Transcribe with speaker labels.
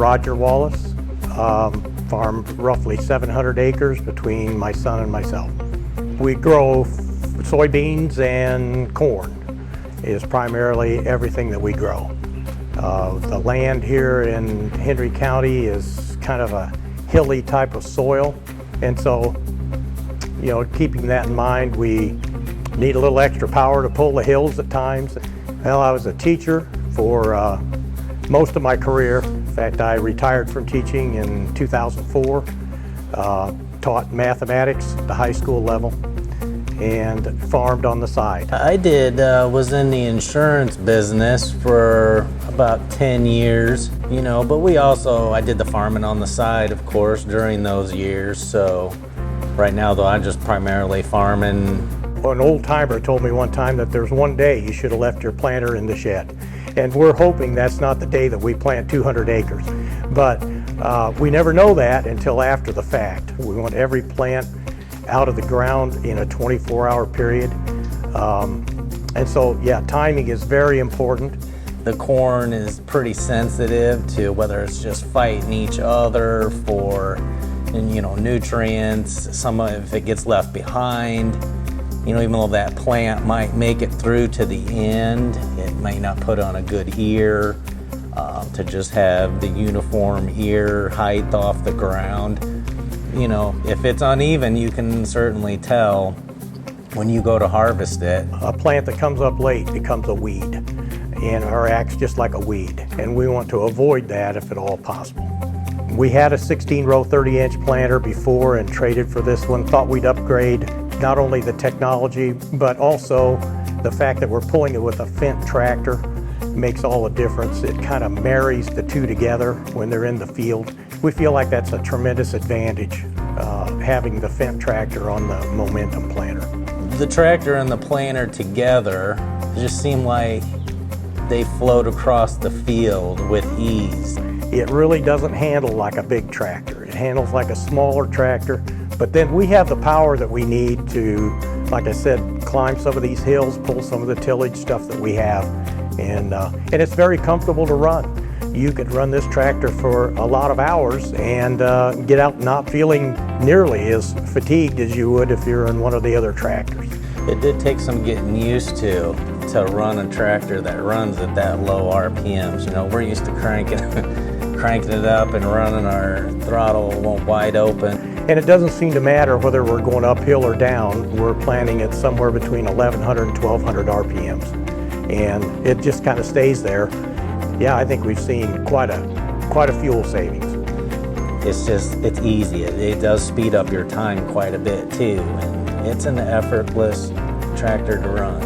Speaker 1: Roger Wallace. Farm roughly 700 acres between my son and myself. We grow soybeans and corn is primarily everything that we grow. The land here in Hendry County is kind of a hilly type of soil, and so, you know, keeping that in mind, we need a little extra power to pull the hills at times. Well, I was a teacher for most of my career. In fact, I retired from teaching in 2004, taught mathematics at the high school level, and farmed on the side.
Speaker 2: I was in the insurance business for about 10 years, you know, but I did the farming on the side, of course, during those years. So right now, though, I'm just primarily farming.
Speaker 1: An old timer told me one time that there's one day you should have left your planter in the shed. And we're hoping that's not the day that we plant 200 acres. But we never know that until after the fact. We want every plant out of the ground in a 24-hour period. And so, yeah, timing is very important.
Speaker 2: The corn is pretty sensitive to whether it's just fighting each other for, you know, nutrients. If it gets left behind, you know, even though that plant might make it through to the end, it may not put on a good ear. To just have the uniform ear height off the ground. You know, if it's uneven, you can certainly tell when you go to harvest it.
Speaker 1: A plant that comes up late becomes a weed, or acts just like a weed, and we want to avoid that if at all possible. We had a 16-row 30-inch planter before and traded for this one. Thought we'd upgrade not only the technology, but also the fact that we're pulling it with a Fendt tractor makes all the difference. It kind of marries the two together when they're in the field. We feel like that's a tremendous advantage, having the Fendt tractor on the Momentum planter.
Speaker 2: The tractor and the planter together just seem like they float across the field with ease.
Speaker 1: It really doesn't handle like a big tractor. It handles like a smaller tractor, but then we have the power that we need to, like I said, climb some of these hills, pull some of the tillage stuff that we have, and it's very comfortable to run. You could run this tractor for a lot of hours and get out not feeling nearly as fatigued as you would if you're in one of the other tractors.
Speaker 2: It did take some getting used to run a tractor that runs at that low RPMs. You know, we're used to cranking it up and running our throttle wide open.
Speaker 1: And it doesn't seem to matter whether we're going uphill or down. We're planting it somewhere between 1,100 and 1,200 RPMs. And it just kind of stays there. Yeah, I think we've seen quite a fuel savings.
Speaker 2: It's easy. It does speed up your time quite a bit too. And it's an effortless tractor to run.